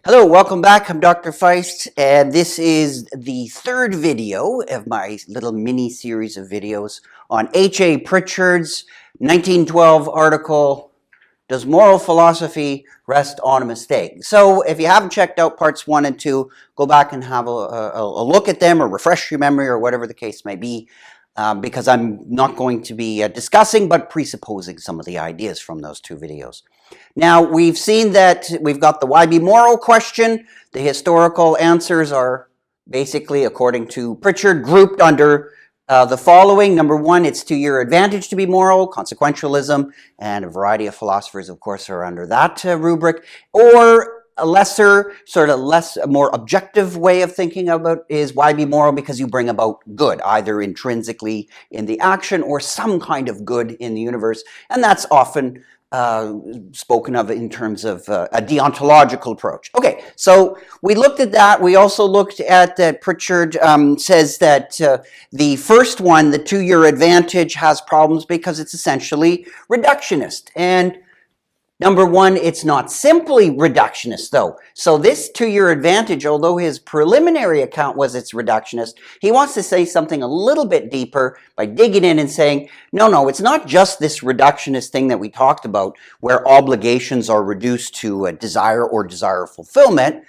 Hello, welcome back. I'm Dr. Feist, and this is the third video of my little mini series of videos on H.A. Prichard's 1912 article, Does Moral Philosophy Rest on a Mistake? So if you haven't checked out parts 1 and 2, go back and have a look at them or refresh your memory or whatever the case may be, because I'm not going to be discussing but presupposing some of the ideas from those two videos. Now, we've seen that we've got the why be moral question. The historical answers are basically, according to Prichard, grouped under the following. Number one, it's to your advantage to be moral, consequentialism, and a variety of philosophers, of course, are under that rubric. Or a lesser, a more objective way of thinking about is why be moral? Because you bring about good, either intrinsically in the action or some kind of good in the universe. And that's often spoken of in terms of a deontological approach. Okay, so we looked at that. We also looked at that Prichard says that the first one, the to your advantage, has problems because it's essentially reductionist. And number one, it's not simply reductionist, though. So this to your advantage, although his preliminary account was it's reductionist, he wants to say something a little bit deeper by digging in and saying, no, it's not just this reductionist thing that we talked about where obligations are reduced to a desire or desire fulfillment.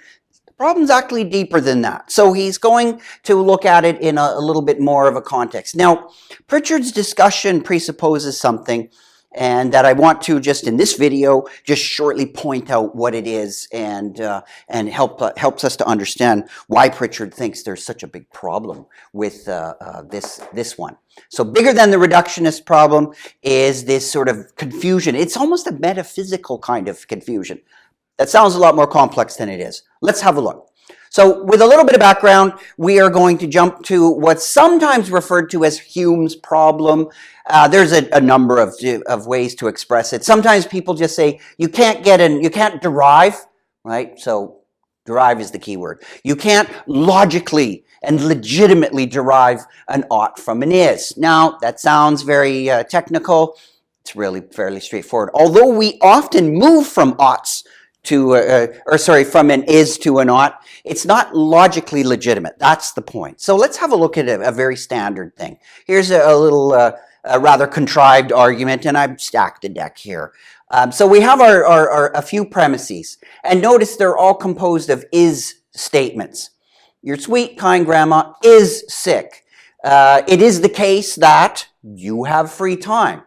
The problem's actually deeper than that. So he's going to look at it in a little bit more of a context. Now, Prichard's discussion presupposes something and that I want to just in this video just shortly point out what it is and helps us to understand why Prichard thinks there's such a big problem with this one. So bigger than the reductionist problem is this sort of confusion. It's almost a metaphysical kind of confusion. That sounds a lot more complex than it is. Let's have a look. So with a little bit of background, we are going to jump to what's sometimes referred to as Hume's problem. There's a number of ways to express it. Sometimes people just say you can't derive, right? So derive is the key word. You can't logically and legitimately derive an ought from an is. Now, that sounds very technical. It's really fairly straightforward. Although we often move from oughts to, from an is to an ought, it's not logically legitimate. That's the point. So let's have a look at a very standard thing. Here's a little, rather contrived argument, and I've stacked the deck here. So we have a few premises, and notice they're all composed of is statements. Your sweet, kind grandma is sick. It is the case that you have free time.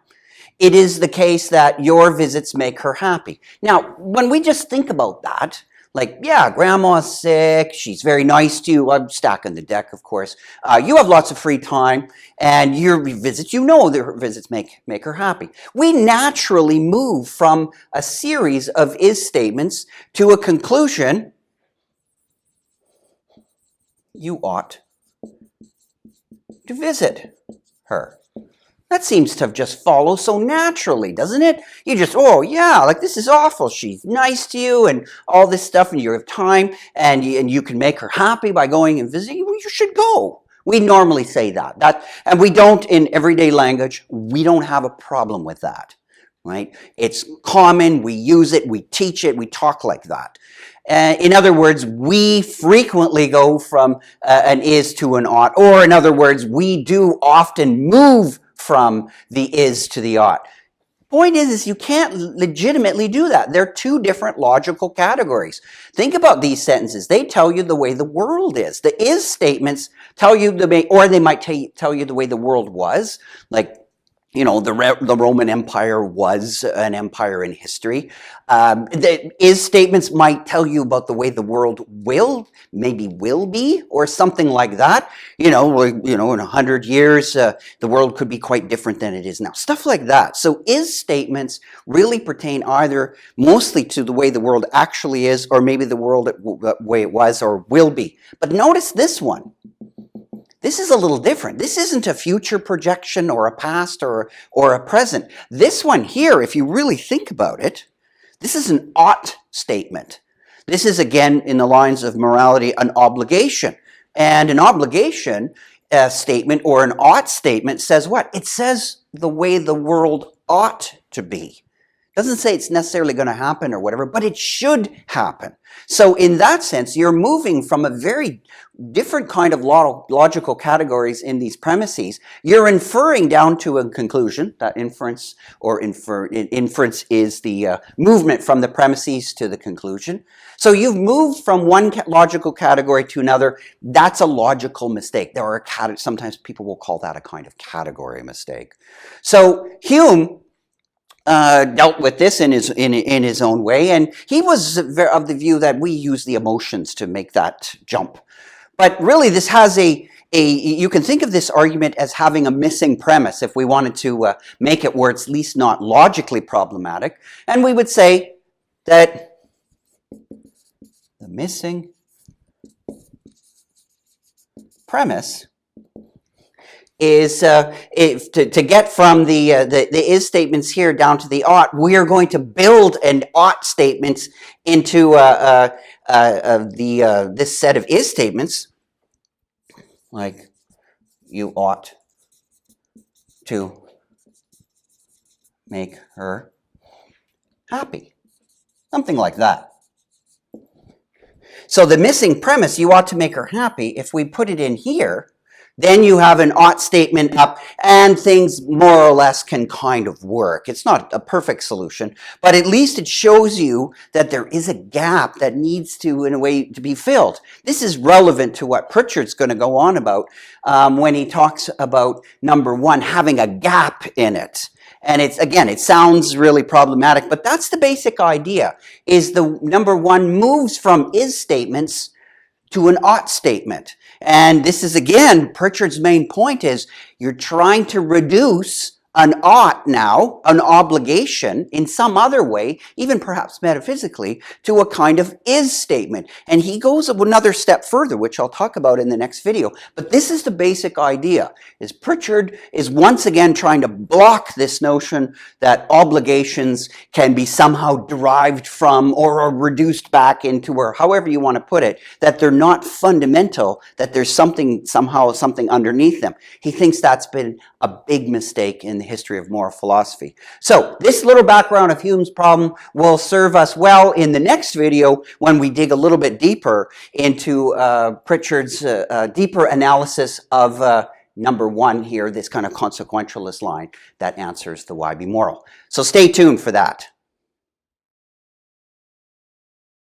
It is the case that your visits make her happy. Now, when we just think about that, like, yeah, grandma's sick, she's very nice to you. I'm stacking the deck, of course. You have lots of free time, and your visits, you know their visits make her happy. We naturally move from a series of is statements to a conclusion. You ought to visit her. That seems to have just followed so naturally, doesn't it? You just, oh yeah, like this is awful. She's nice to you and all this stuff, and you have time, and you can make her happy by going and visiting. Well, you should go. We normally say that, and we don't in everyday language. We don't have a problem with that, right? It's common. We use it. We teach it. We talk like that. In other words, we frequently go from an is to an ought, or in other words, we do often move from the is to the ought. Point is you can't legitimately do that. They're two different logical categories. Think about these sentences. They tell you the way the world is. The is statements tell you or they might tell you the way the world was, like, you know, the Roman Empire was an empire in history. The is statements might tell you about the way the world will be, or something like that. In 100 years, the world could be quite different than it is now. Stuff like that. So is statements really pertain either mostly to the way the world actually is, or maybe the world the way it was or will be. But notice this one. This is a little different. This isn't a future projection or a past or a present. This one here, if you really think about it, this is an ought statement. This is, again, in the lines of morality, an obligation. And an obligation statement or an ought statement says what? It says the way the world ought to be. Doesn't say it's necessarily going to happen or whatever, but it should happen. So in that sense, you're moving from a very different kind of logical categories in these premises. You're inferring down to a conclusion. That inference or inference is the movement from the premises to the conclusion. So you've moved from one logical category to another. That's a logical mistake. There are sometimes people will call that a kind of category mistake. So Hume dealt with this in his own way, and he was of the view that we use the emotions to make that jump. But really, this has you can think of this argument as having a missing premise if we wanted to make it where it's at least not logically problematic, and we would say that the missing premise is to get from the is statements here down to the ought, we are going to build an ought statements into this set of is statements, like you ought to make her happy, something like that. So the missing premise, you ought to make her happy, if we put it in here, then you have an ought statement up, and things more or less can kind of work. It's not a perfect solution, but at least it shows you that there is a gap that needs to, in a way, to be filled. This is relevant to what Prichard's going to go on about when he talks about number one having a gap in it. And it's, again, it sounds really problematic, but that's the basic idea, is the number one moves from is statements to an ought statement. And this is, again, Prichard's main point is you're trying to reduce an ought now, an obligation, in some other way, even perhaps metaphysically, to a kind of is statement. And he goes another step further, which I'll talk about in the next video. But this is the basic idea, is Prichard is once again trying to block this notion that obligations can be somehow derived from or are reduced back into, or however you want to put it, that they're not fundamental, that there's something, somehow something underneath them. He thinks that's been a big mistake in the history of moral philosophy. So this little background of Hume's problem will serve us well in the next video when we dig a little bit deeper into Prichard's deeper analysis of number one here, this kind of consequentialist line that answers the why be moral. So stay tuned for that.